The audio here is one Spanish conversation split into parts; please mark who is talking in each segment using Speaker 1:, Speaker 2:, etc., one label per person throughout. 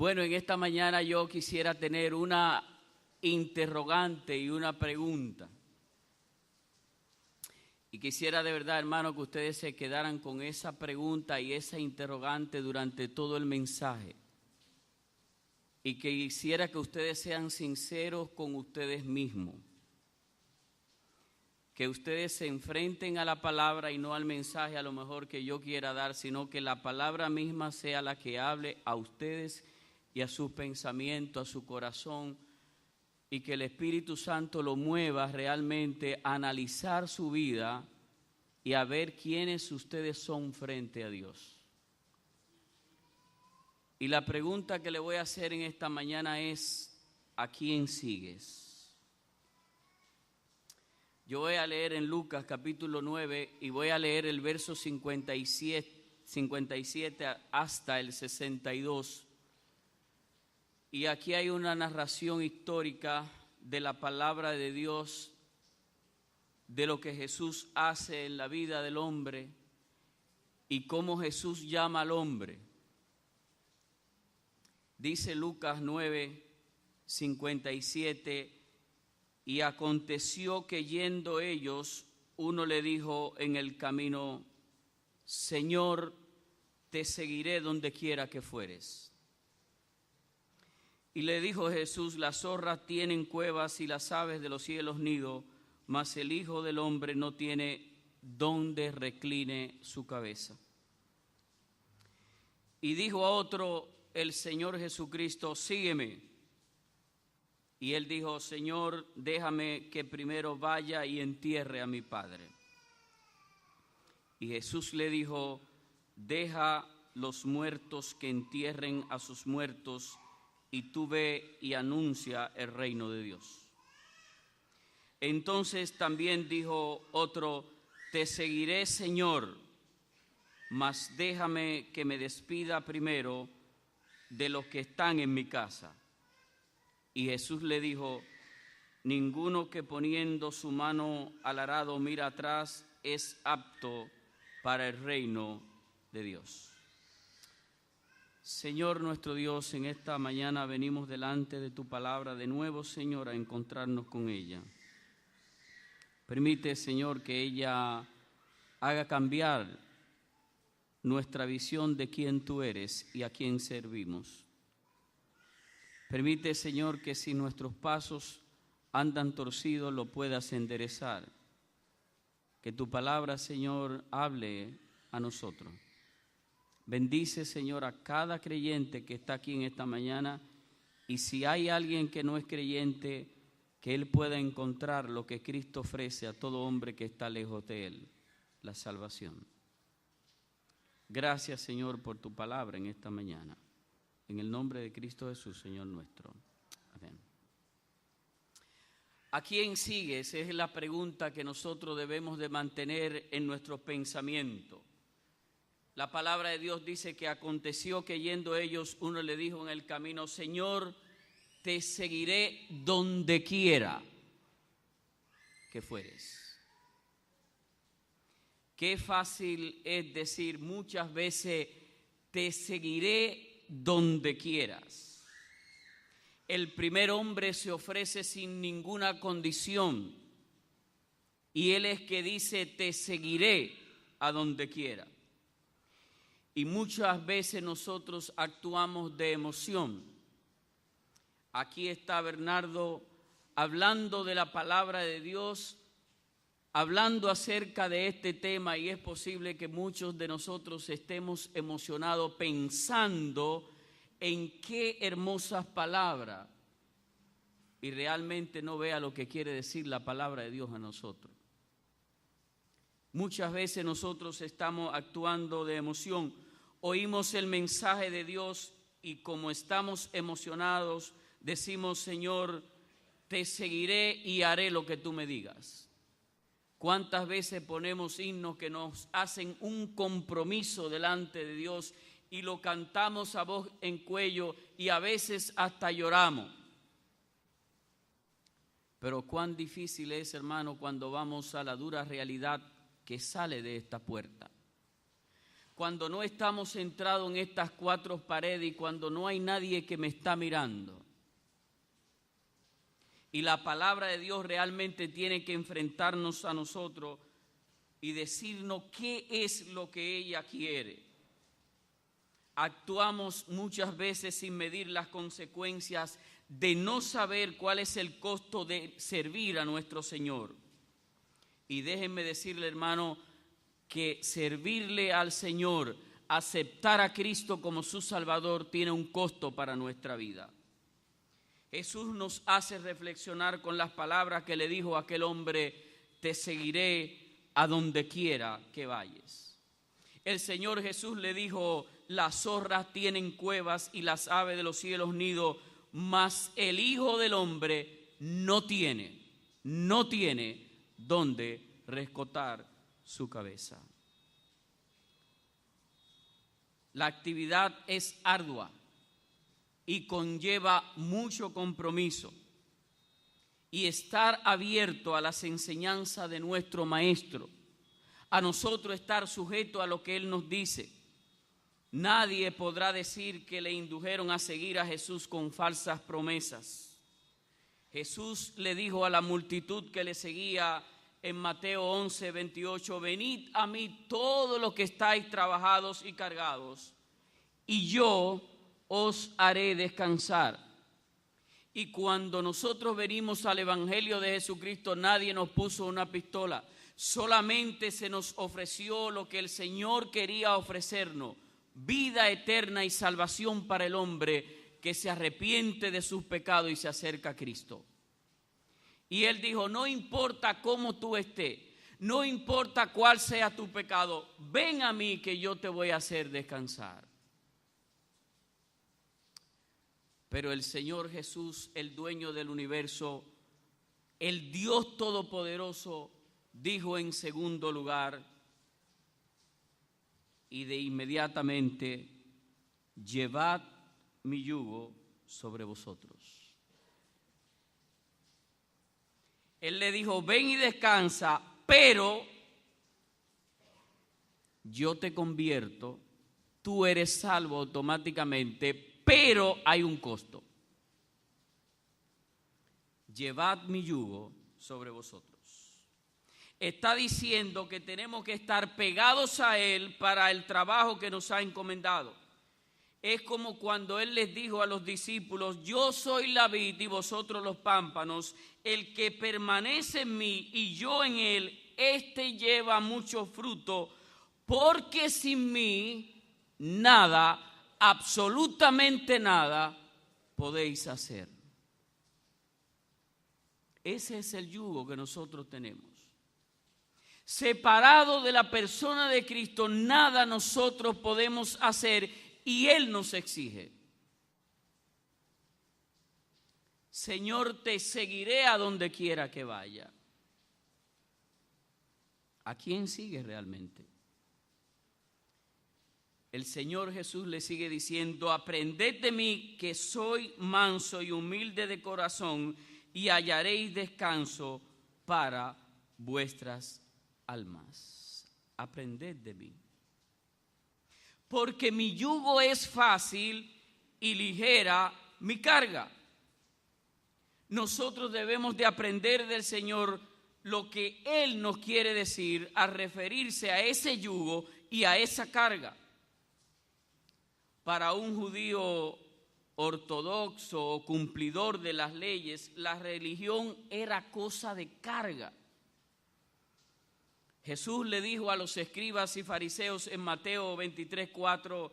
Speaker 1: Bueno, en esta mañana yo quisiera tener una interrogante y una pregunta. Y quisiera de verdad, hermano, que ustedes se quedaran con esa pregunta y esa interrogante durante todo el mensaje. Y que quisiera que ustedes sean sinceros con ustedes mismos. Que ustedes se enfrenten a la palabra y no al mensaje a lo mejor que yo quiera dar, sino que la palabra misma sea la que hable a ustedes y a sus pensamientos, a su corazón, y que el Espíritu Santo lo mueva realmente a analizar su vida y a ver quiénes ustedes son frente a Dios. Y la pregunta que le voy a hacer en esta mañana es, ¿a quién sigues? Yo voy a leer en Lucas capítulo 9 y voy a leer el verso 57 hasta el 62. Y aquí hay una narración histórica de la palabra de Dios, de lo que Jesús hace en la vida del hombre y cómo Jesús llama al hombre. Dice Lucas 9, 57, y aconteció que yendo ellos, uno le dijo en el camino, Señor, te seguiré donde quiera que fueres. Y le dijo Jesús, las zorras tienen cuevas y las aves de los cielos nido, mas el Hijo del Hombre no tiene donde recline su cabeza. Y dijo a otro el Señor Jesucristo, sígueme. Y él dijo, Señor, déjame que primero vaya y entierre a mi Padre. Y Jesús le dijo, deja los muertos que entierren a sus muertos, y tú ve y anuncia el reino de Dios. Entonces también dijo otro, te seguiré, Señor, mas déjame que me despida primero de los que están en mi casa. Y Jesús le dijo, ninguno que poniendo su mano al arado mira atrás es apto para el reino de Dios. Señor nuestro Dios, en esta mañana venimos delante de tu palabra de nuevo, Señor, a encontrarnos con ella. Permite, Señor, que ella haga cambiar nuestra visión de quién tú eres y a quién servimos. Permite, Señor, que si nuestros pasos andan torcidos, lo puedas enderezar. Que tu palabra, Señor, hable a nosotros. Bendice, Señor, a cada creyente que está aquí en esta mañana, y si hay alguien que no es creyente, que él pueda encontrar lo que Cristo ofrece a todo hombre que está lejos de él, la salvación. Gracias, Señor, por tu palabra en esta mañana. En el nombre de Cristo Jesús, Señor nuestro. Amén. ¿A quién sigues? Es la pregunta que nosotros debemos de mantener en nuestro pensamiento. La palabra de Dios dice que aconteció que yendo ellos, uno le dijo en el camino, Señor, te seguiré donde quiera que fueres. Qué fácil es decir muchas veces, te seguiré donde quieras. El primer hombre se ofrece sin ninguna condición y él es que dice, te seguiré a donde quiera. Y muchas veces nosotros actuamos de emoción. Aquí está Bernardo hablando de la palabra de Dios, hablando acerca de este tema, y es posible que muchos de nosotros estemos emocionados pensando en qué hermosas palabras, y realmente no vea lo que quiere decir la palabra de Dios a nosotros. Muchas veces nosotros estamos actuando de emoción. Oímos el mensaje de Dios y como estamos emocionados, decimos, Señor, te seguiré y haré lo que tú me digas. ¿Cuántas veces ponemos himnos que nos hacen un compromiso delante de Dios y lo cantamos a voz en cuello y a veces hasta lloramos? Pero cuán difícil es, hermano, cuando vamos a la dura realidad que sale de esta puerta. cuando no estamos centrados en estas cuatro paredes y cuando no hay nadie que me está mirando. Y la palabra de Dios realmente tiene que enfrentarnos a nosotros y decirnos qué es lo que ella quiere. Actuamos muchas veces sin medir las consecuencias de no saber cuál es el costo de servir a nuestro Señor. Y déjenme decirle, hermano, que servirle al Señor, aceptar a Cristo como su Salvador, tiene un costo para nuestra vida. Jesús nos hace reflexionar con las palabras que le dijo a aquel hombre: te seguiré a donde quiera que vayas. El Señor Jesús le dijo: las zorras tienen cuevas y las aves de los cielos nido, mas el Hijo del Hombre no tiene donde rescotar su cabeza. La actividad es ardua y conlleva mucho compromiso y estar abierto a las enseñanzas de nuestro Maestro, a nosotros estar sujetos a lo que Él nos dice. Nadie podrá decir que le indujeron a seguir a Jesús con falsas promesas. Jesús le dijo a la multitud que le seguía en Mateo 11:28, venid a mí todos los que estáis trabajados y cargados, y yo os haré descansar. Y cuando nosotros venimos al Evangelio de Jesucristo, nadie nos puso una pistola, solamente se nos ofreció lo que el Señor quería ofrecernos: vida eterna y salvación para el hombre que se arrepiente de sus pecados y se acerca a Cristo. Y Él dijo: no importa cómo tú estés, no importa cuál sea tu pecado, ven a mí que yo te voy a hacer descansar. Pero el Señor Jesús, el dueño del universo, el Dios Todopoderoso, dijo en segundo lugar, y de inmediatamente: llevad mi yugo sobre vosotros. Él le dijo: ven y descansa, pero yo te convierto, tú eres salvo automáticamente, pero hay un costo. Llevad mi yugo sobre vosotros. Está diciendo que tenemos que estar pegados a Él para el trabajo que nos ha encomendado. Es como cuando Él les dijo a los discípulos: yo soy la vid y vosotros los pámpanos, el que permanece en mí y yo en Él, éste lleva mucho fruto, porque sin mí nada, absolutamente nada, podéis hacer. Ese es el yugo que nosotros tenemos. Separado de la persona de Cristo, nada nosotros podemos hacer y Él nos exige: Señor, te seguiré a donde quiera que vaya. ¿A quién sigue realmente? El Señor Jesús le sigue diciendo: aprended de mí que soy manso y humilde de corazón, y hallaréis descanso para vuestras almas. Aprended de mí, porque mi yugo es fácil y ligera mi carga. Nosotros debemos de aprender del Señor lo que Él nos quiere decir al referirse a ese yugo y a esa carga. Para un judío ortodoxo o cumplidor de las leyes, la religión era cosa de carga. Jesús le dijo a los escribas y fariseos en Mateo 23:4: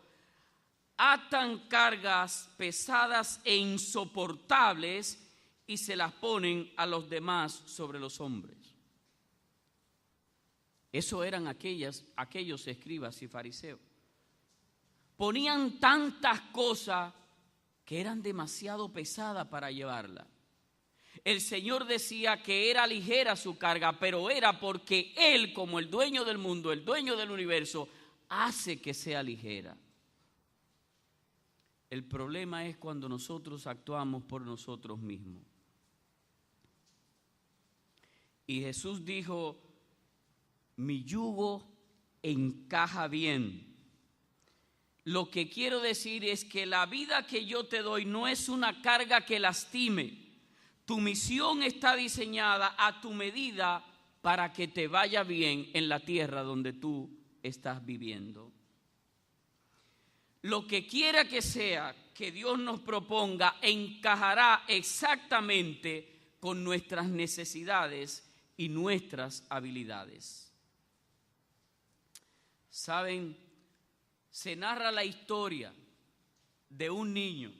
Speaker 1: atan cargas pesadas e insoportables y se las ponen a los demás sobre los hombres. Eso eran aquellos escribas y fariseos. Ponían tantas cosas que eran demasiado pesadas para llevarla. El Señor decía que era ligera su carga, pero era porque Él, como el dueño del mundo, el dueño del universo, hace que sea ligera. El problema es cuando nosotros actuamos por nosotros mismos. Y Jesús dijo: mi yugo encaja bien lo que quiero decir es que la vida que yo te doy no es una carga que lastime. Tu misión está diseñada a tu medida para que te vaya bien en la tierra donde tú estás viviendo. Lo que quiera que sea que Dios nos proponga encajará exactamente con nuestras necesidades y nuestras habilidades. ¿Saben? Se narra la historia de un niño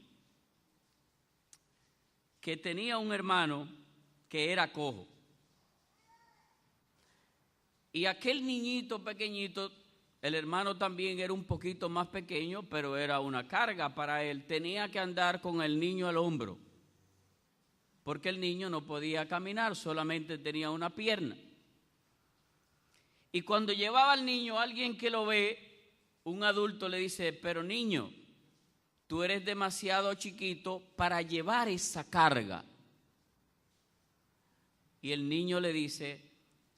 Speaker 1: que tenía un hermano que era cojo. Y aquel niñito pequeñito, el hermano también era un poquito más pequeño, pero era una carga para él. Tenía que andar con el niño al hombro, porque el niño no podía caminar, solamente tenía una pierna. Y cuando llevaba al niño, alguien que lo ve, un adulto le dice: pero niño, tú eres demasiado chiquito para llevar esa carga. Y el niño le dice: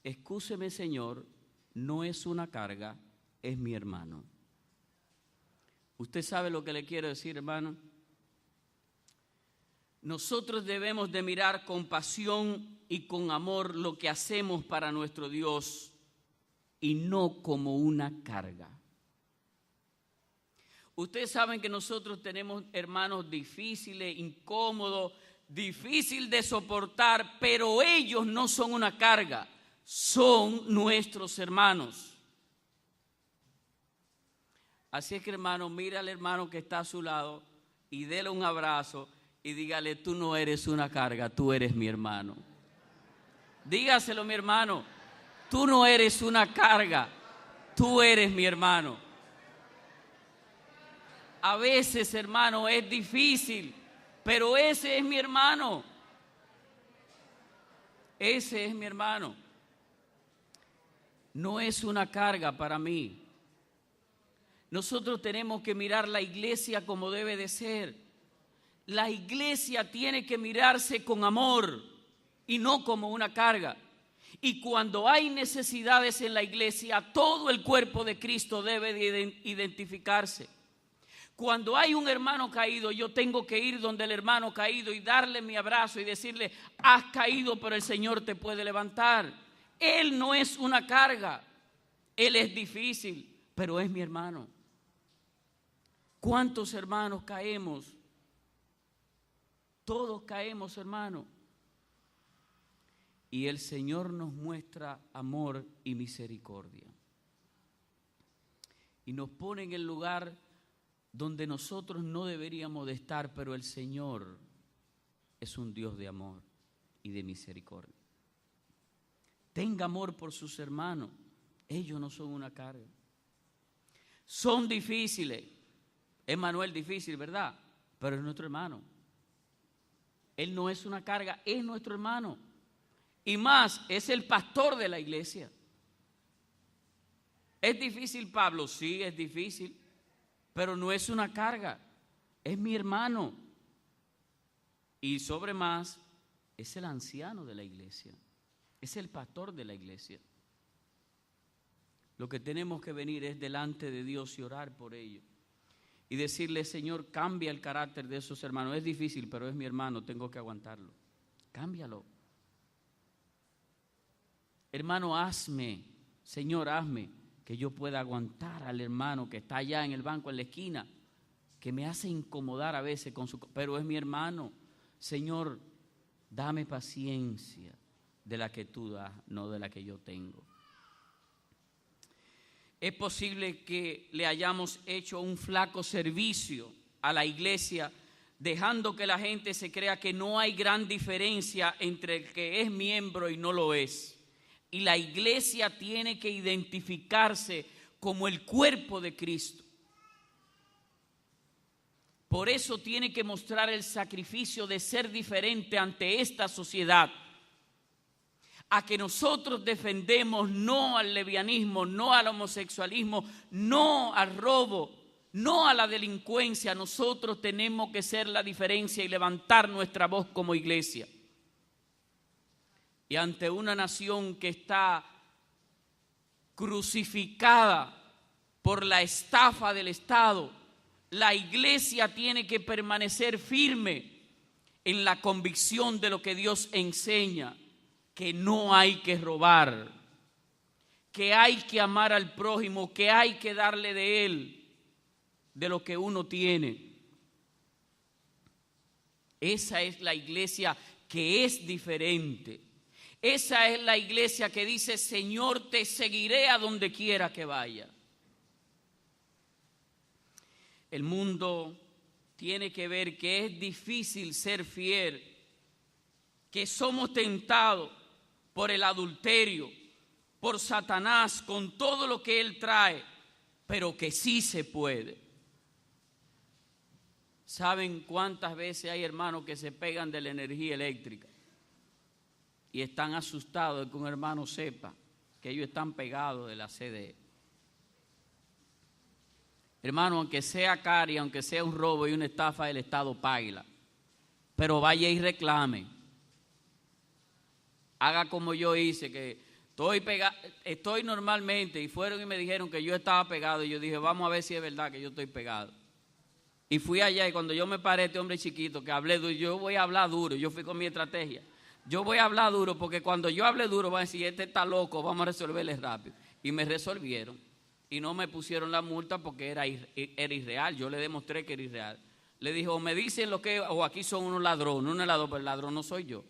Speaker 1: excúseme, señor, no es una carga, es mi hermano. ¿Usted sabe lo que le quiero decir, hermano? Nosotros debemos de mirar con pasión y con amor lo que hacemos para nuestro Dios y no como una carga. Ustedes saben que nosotros tenemos hermanos difíciles, incómodos, difícil de soportar, pero ellos no son una carga, son nuestros hermanos. Así es que, hermano, mira al hermano que está a su lado y déle un abrazo y dígale: tú no eres una carga, tú eres mi hermano. Dígaselo, mi hermano: tú no eres una carga, tú eres mi hermano. A veces, hermano, es difícil, pero ese es mi hermano. Ese es mi hermano. No es una carga para mí. Nosotros tenemos que mirar la iglesia como debe de ser. La iglesia tiene que mirarse con amor y no como una carga. Y cuando hay necesidades en la iglesia, todo el cuerpo de Cristo debe de identificarse. Cuando hay un hermano caído, yo tengo que ir donde el hermano caído y darle mi abrazo y decirle: has caído, pero el Señor te puede levantar. Él no es una carga, él es difícil, pero es mi hermano. ¿Cuántos hermanos caemos? Todos caemos, hermano. Y el Señor nos muestra amor y misericordia. Y nos pone en el lugar donde nosotros no deberíamos de estar, pero el Señor es un Dios de amor y de misericordia. Tenga amor por sus hermanos. Ellos no son una carga. Son difíciles. Es Manuel difícil, ¿verdad? Pero es nuestro hermano. Él no es una carga, es nuestro hermano. Y más, es el pastor de la iglesia. ¿Es difícil, Pablo? Sí, es difícil. Pero no es una carga, es mi hermano. Y sobre más, es el anciano de la iglesia, es el pastor de la iglesia. Lo que tenemos que venir es delante de Dios y orar por ellos. Y decirle: Señor, cambia el carácter de esos hermanos. Es difícil, pero es mi hermano, tengo que aguantarlo. Cámbialo. Hermano, hazme, Señor, hazme que yo pueda aguantar al hermano que está allá en el banco, en la esquina, que me hace incomodar a veces con su... Pero es mi hermano. Señor, dame paciencia de la que tú das, no de la que yo tengo. Es posible que le hayamos hecho un flaco servicio a la iglesia, dejando que la gente se crea que no hay gran diferencia entre el que es miembro y no lo es. Y la iglesia tiene que identificarse como el cuerpo de Cristo. Por eso tiene que mostrar el sacrificio de ser diferente ante esta sociedad. A que nosotros defendemos no al lesbianismo, no al homosexualismo, no al robo, no a la delincuencia. Nosotros tenemos que ser la diferencia y levantar nuestra voz como iglesia. Y ante una nación que está crucificada por la estafa del Estado, La iglesia tiene que permanecer firme en la convicción de lo que Dios enseña, que no hay que robar, que hay que amar al prójimo, que hay que darle de él, de lo que uno tiene. Esa es la iglesia que es diferente. Esa es la iglesia que dice: Señor, te seguiré a donde quiera que vaya. El mundo tiene que ver que es difícil ser fiel, que somos tentados por el adulterio, por Satanás, con todo lo que él trae, pero que sí se puede. ¿Saben cuántas veces hay hermanos que se pegan de la energía eléctrica y están asustados de que un hermano sepa que ellos están pegados de la CDE? Hermano, aunque sea cari, aunque sea un robo y una estafa del Estado, páguela. Pero vaya y reclame. Haga como yo hice, que estoy normalmente, y fueron y me dijeron que yo estaba pegado, y yo dije: vamos a ver si es verdad que yo estoy pegado. Y fui allá, y cuando yo me paré, este hombre chiquito que hablé duro, yo voy a hablar duro, yo fui con mi estrategia. Yo voy a hablar duro porque cuando yo hable duro van a decir: este está loco, vamos a resolverle rápido. Y me resolvieron y no me pusieron la multa porque era irreal. Yo le demostré que era irreal. Le dijo: o me dicen lo que, o aquí son unos ladrones, pero el ladrón no soy yo.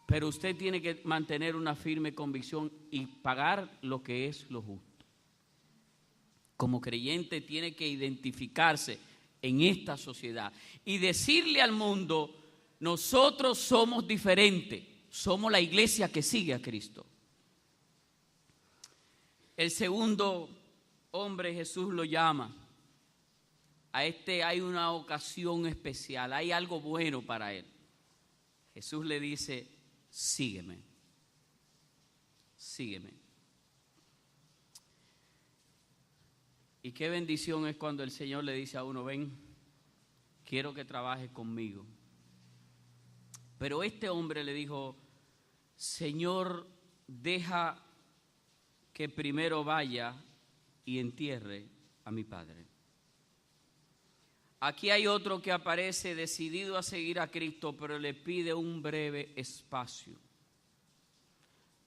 Speaker 1: Pero usted tiene que mantener una firme convicción y pagar lo que es lo justo. Como creyente tiene que identificarse en esta sociedad y decirle al mundo: nosotros somos diferentes, somos la iglesia que sigue a Cristo. El segundo hombre, Jesús lo llama. A este hay una ocasión especial, hay algo bueno para él. Jesús le dice: sígueme, sígueme. Y qué bendición es cuando el Señor le dice a uno: ven, quiero que trabajes conmigo. Pero este hombre le dijo: Señor, deja que primero vaya y entierre a mi padre. Aquí hay otro que aparece decidido a seguir a Cristo, pero le pide un breve espacio.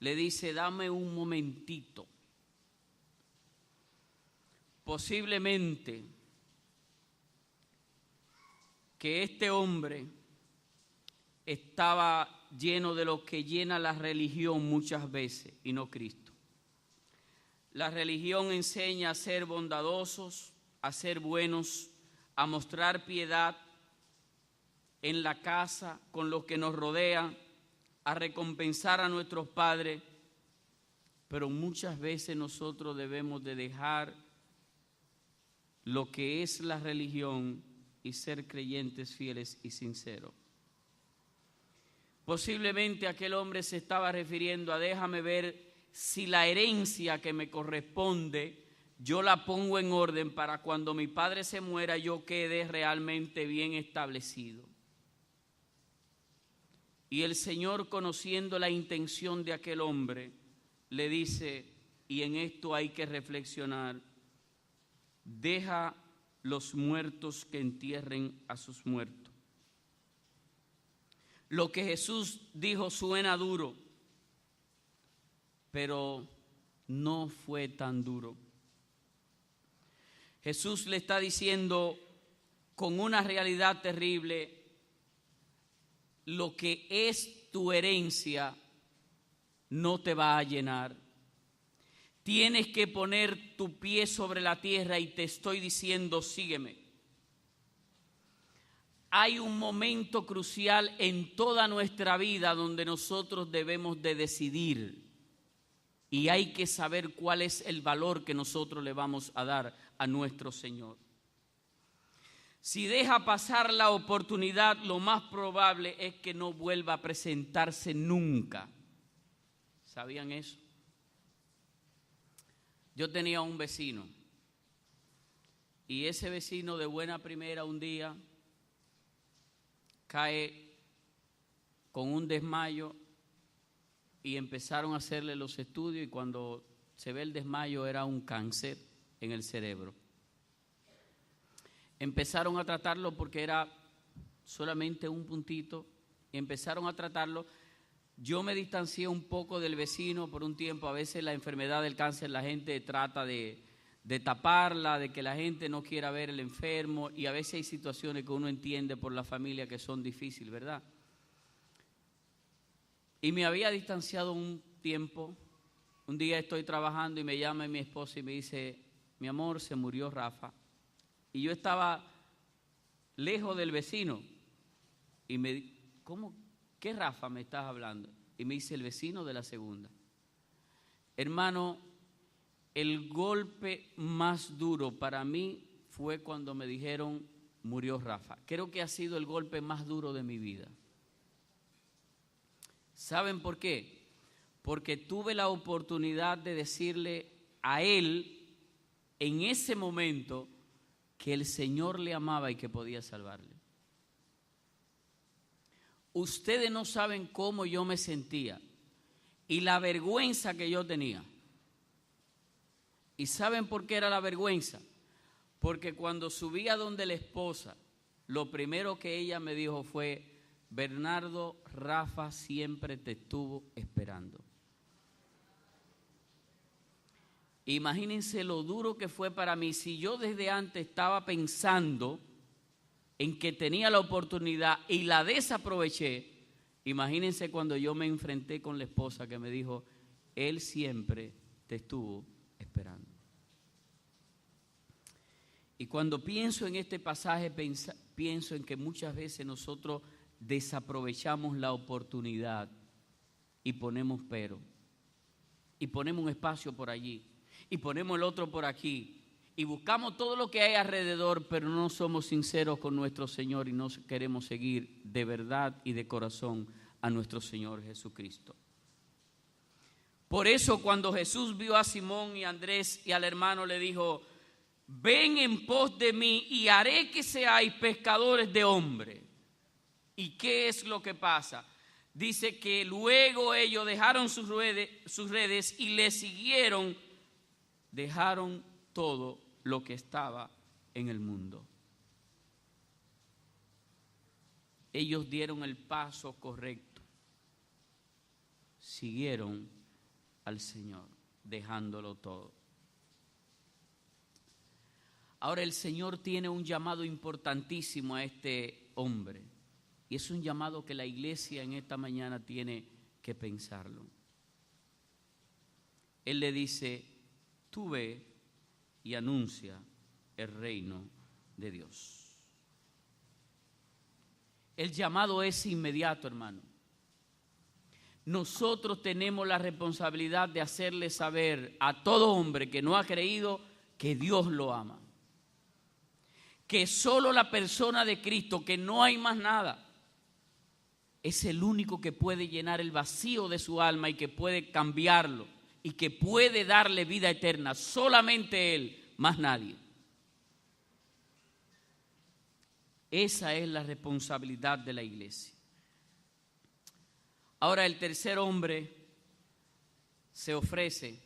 Speaker 1: Le dice: dame un momentito. Posiblemente que este hombre estaba lleno de lo que llena la religión muchas veces y no Cristo. La religión enseña a ser bondadosos, a ser buenos, a mostrar piedad en la casa, con los que nos rodean, a recompensar a nuestros padres, pero muchas veces nosotros debemos de dejar lo que es la religión y ser creyentes fieles y sinceros. Posiblemente aquel hombre se estaba refiriendo a: déjame ver si la herencia que me corresponde yo la pongo en orden para cuando mi padre se muera yo quede realmente bien establecido. Y el Señor, conociendo la intención de aquel hombre, le dice, y en esto hay que reflexionar: deja los muertos que entierren a sus muertos. Lo que Jesús dijo suena duro, pero no fue tan duro. Jesús le está diciendo con una realidad terrible: lo que es tu herencia no te va a llenar. Tienes que poner tu pie sobre la tierra y te estoy diciendo: sígueme. Hay un momento crucial en toda nuestra vida donde nosotros debemos de decidir y hay que saber cuál es el valor que nosotros le vamos a dar a nuestro Señor. Si deja pasar la oportunidad, lo más probable es que no vuelva a presentarse nunca. ¿Sabían eso? Yo tenía un vecino y ese vecino de buena primera un día cae con un desmayo y empezaron a hacerle los estudios y cuando se ve el desmayo era un cáncer en el cerebro. empezaron a tratarlo porque era solamente un puntito, y empezaron a tratarlo. Yo me distancié un poco del vecino por un tiempo. A veces la enfermedad del cáncer la gente trata de taparla, de que la gente no quiera ver el enfermo, y a veces hay situaciones que uno entiende por la familia que son difíciles, ¿verdad? Y me había distanciado un tiempo. Un día estoy trabajando y me llama mi esposa y me dice: mi amor, se murió Rafa. Y yo estaba lejos del vecino y me ¿cómo? ¿Qué Rafa me estás hablando? Y me dice: el vecino de la segunda. Hermano, el golpe más duro para mí fue cuando me dijeron: murió Rafa. Creo que ha sido el golpe más duro de mi vida. ¿Saben por qué? Porque tuve la oportunidad de decirle a él en ese momento que el Señor le amaba y que podía salvarle. Ustedes no saben cómo yo me sentía y la vergüenza que yo tenía. ¿Y saben por qué era la vergüenza? Porque cuando subí a donde la esposa, lo primero que ella me dijo fue: Bernardo, Rafa siempre te estuvo esperando. Imagínense lo duro que fue para mí. Si yo desde antes estaba pensando en que tenía la oportunidad y la desaproveché, imagínense cuando yo me enfrenté con la esposa que me dijo: él siempre te estuvo esperando. Y cuando pienso en este pasaje, pienso en que muchas veces nosotros desaprovechamos la oportunidad y ponemos pero, y ponemos un espacio por allí, y ponemos el otro por aquí, y buscamos todo lo que hay alrededor, pero no somos sinceros con nuestro Señor y no queremos seguir de verdad y de corazón a nuestro Señor Jesucristo. Por eso cuando Jesús vio a Simón y a Andrés y al hermano, le dijo: ven en pos de mí y haré que seáis pescadores de hombres. ¿Y qué es lo que pasa? Dice que luego ellos dejaron sus redes y le siguieron, dejaron todo lo que estaba en el mundo. Ellos dieron el paso correcto, siguieron al Señor, dejándolo todo. Ahora el Señor tiene un llamado importantísimo a este hombre, y es un llamado que la iglesia en esta mañana tiene que pensarlo. Él le dice: tú ve y anuncia el reino de Dios. El llamado es inmediato, hermano. Nosotros tenemos la responsabilidad de hacerle saber a todo hombre que no ha creído que Dios lo ama. Que solo la persona de Cristo, que no hay más nada, es el único que puede llenar el vacío de su alma y que puede cambiarlo y que puede darle vida eterna. Solamente Él, más nadie. Esa es la responsabilidad de la iglesia. Ahora el tercer hombre se ofrece,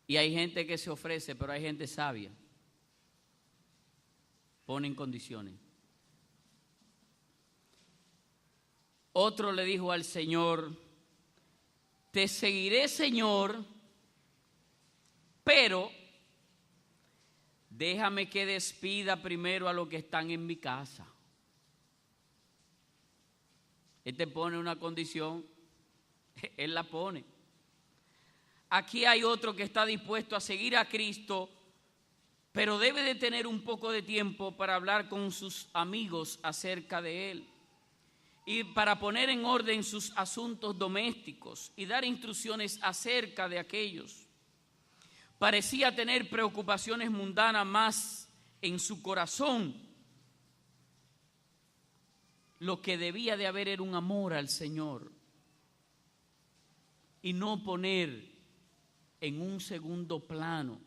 Speaker 1: y hay gente que se ofrece, pero hay gente sabia. Ponen condiciones. Otro le dijo al Señor: te seguiré, Señor, pero déjame que despida primero a los que están en mi casa. Él te pone una condición, Él la pone. Aquí hay otro que está dispuesto a seguir a Cristo, pero debe de tener un poco de tiempo para hablar con sus amigos acerca de Él y para poner en orden sus asuntos domésticos y dar instrucciones acerca de aquellos. Parecía tener preocupaciones mundanas más en su corazón. Lo que debía de haber era un amor al Señor y no poner en un segundo plano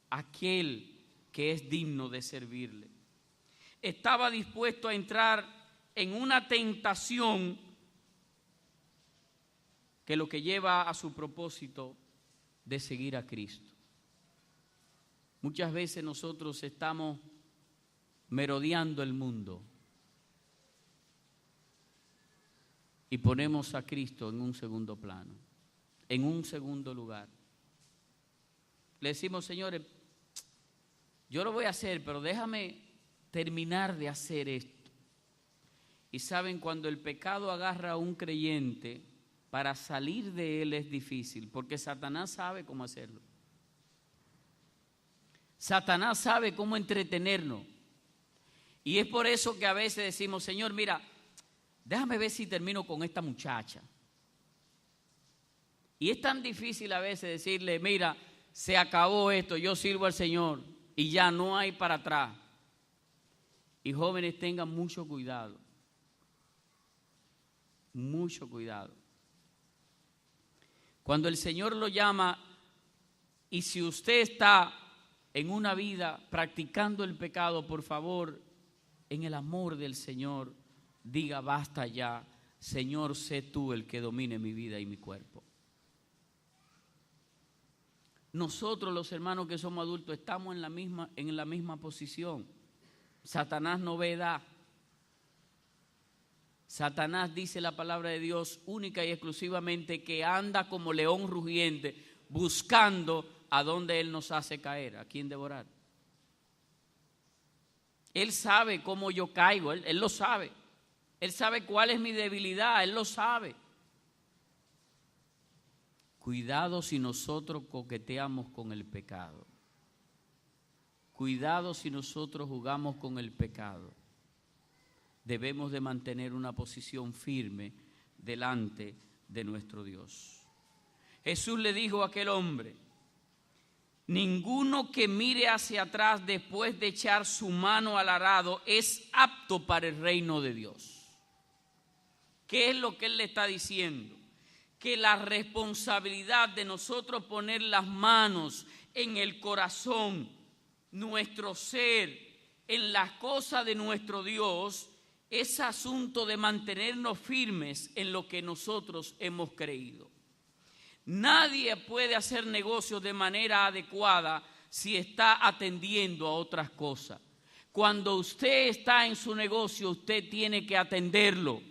Speaker 1: aquel que es digno de servirle. Estaba dispuesto a entrar en una tentación que lo que lleva a su propósito de seguir a Cristo. Muchas veces nosotros estamos merodeando el mundo y ponemos a Cristo en un segundo plano, en un segundo lugar. Le decimos, Señor, yo lo voy a hacer, pero déjame terminar de hacer esto. Y saben, cuando el pecado agarra a un creyente, para salir de él es difícil, porque Satanás sabe cómo hacerlo. Satanás sabe cómo entretenernos. Y es por eso que a veces decimos, Señor, mira, déjame ver si termino con esta muchacha. Y es tan difícil a veces decirle, mira, se acabó esto, yo sirvo al Señor y ya no hay para atrás. Y jóvenes, tengan mucho cuidado. Mucho cuidado. Cuando el Señor lo llama, y si usted está en una vida practicando el pecado, por favor, en el amor del Señor, diga basta ya, Señor, sé tú el que domine mi vida y mi cuerpo. Nosotros los hermanos que somos adultos estamos en la misma posición. Satanás no ve edad. Satanás, dice la palabra de Dios, única y exclusivamente, que anda como león rugiente buscando a dónde él nos hace caer, a quién devorar. Él sabe cómo yo caigo, él lo sabe. Él sabe cuál es mi debilidad, él lo sabe. Cuidado si nosotros coqueteamos con el pecado. Cuidado si nosotros jugamos con el pecado. Debemos de mantener una posición firme delante de nuestro Dios. Jesús le dijo a aquel hombre, ninguno que mire hacia atrás después de echar su mano al arado es apto para el reino de Dios. ¿Qué es lo que él le está diciendo? Que la responsabilidad de nosotros poner las manos en el corazón, nuestro ser, en las cosas de nuestro Dios, es asunto de mantenernos firmes en lo que nosotros hemos creído. Nadie puede hacer negocios de manera adecuada si está atendiendo a otras cosas. Cuando usted está en su negocio, usted tiene que atenderlo.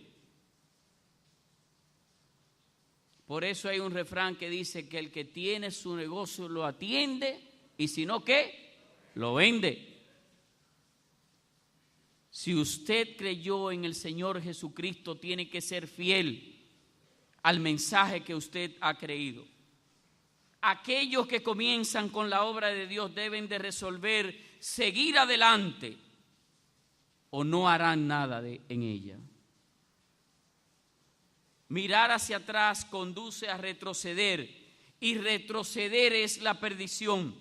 Speaker 1: Por eso hay un refrán que dice que el que tiene su negocio lo atiende y si no, ¿qué? Lo vende. Si usted creyó en el Señor Jesucristo, tiene que ser fiel al mensaje que usted ha creído. Aquellos que comienzan con la obra de Dios deben de resolver seguir adelante o no harán nada en ella. Mirar hacia atrás conduce a retroceder y retroceder es la perdición.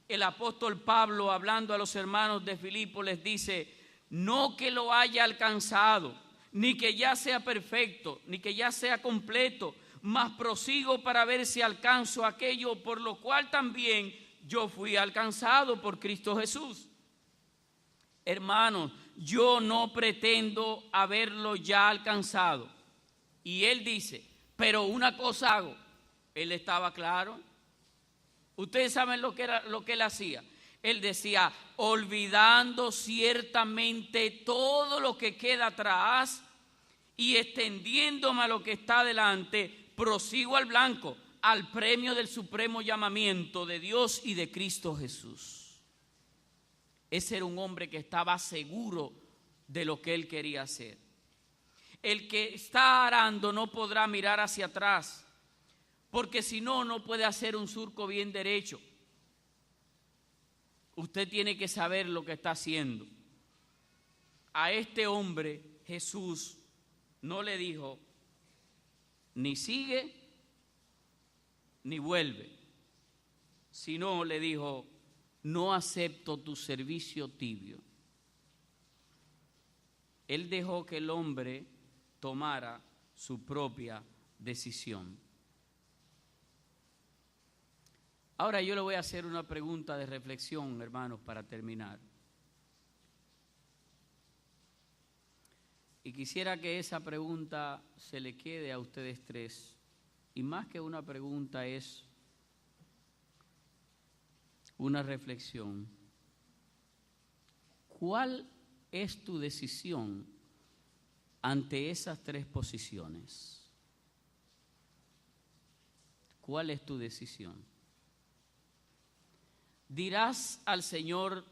Speaker 1: El apóstol Pablo, hablando a los hermanos de Filipo, les dice, no que lo haya alcanzado, ni que ya sea perfecto, ni que ya sea completo, mas prosigo para ver si alcanzo aquello por lo cual también yo fui alcanzado por Cristo Jesús. Hermanos, yo no pretendo haberlo ya alcanzado. Y él dice, pero una cosa hago. Él estaba claro. Ustedes saben lo que él hacía. Él decía, olvidando ciertamente todo lo que queda atrás y extendiéndome a lo que está delante, prosigo al blanco, al premio del supremo llamamiento de Dios y de Cristo Jesús. Ese era un hombre que estaba seguro de lo que él quería hacer. El que está arando no podrá mirar hacia atrás, porque si no, no puede hacer un surco bien derecho. Usted tiene que saber lo que está haciendo. A este hombre Jesús no le dijo, ni sigue, ni vuelve, sino le dijo, no acepto tu servicio tibio. Él dejó que el hombre tomara su propia decisión. Ahora yo le voy a hacer una pregunta de reflexión, hermanos, para terminar. Y quisiera que esa pregunta se le quede a ustedes tres. Y más que una pregunta es una reflexión. ¿Cuál es tu decisión ante esas tres posiciones? ¿Cuál es tu decisión? ¿Dirás al Señor,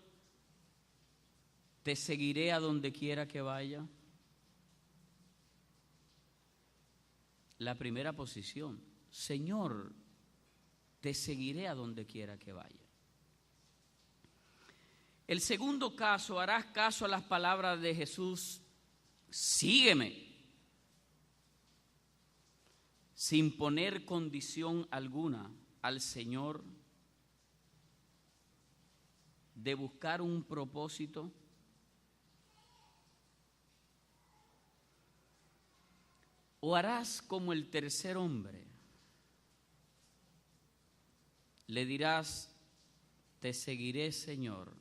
Speaker 1: te seguiré a donde quiera que vaya? La primera posición, Señor, te seguiré a donde quiera que vaya. El segundo caso, harás caso a las palabras de Jesús, sígueme, sin poner condición alguna al Señor de buscar un propósito. ¿O harás como el tercer hombre? Le dirás, te seguiré, Señor,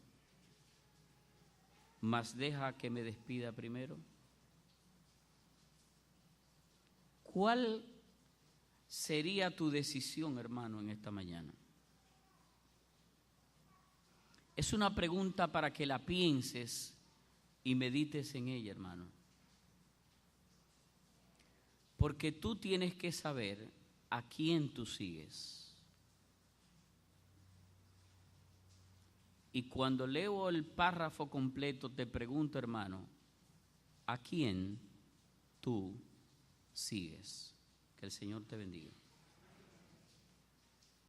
Speaker 1: mas deja que me despida primero. ¿Cuál sería tu decisión, hermano, en esta mañana? Es una pregunta para que la pienses y medites en ella, hermano. Porque tú tienes que saber a quién tú sigues. Y cuando leo el párrafo completo, te pregunto, hermano, ¿a quién tú sigues? Que el Señor te bendiga.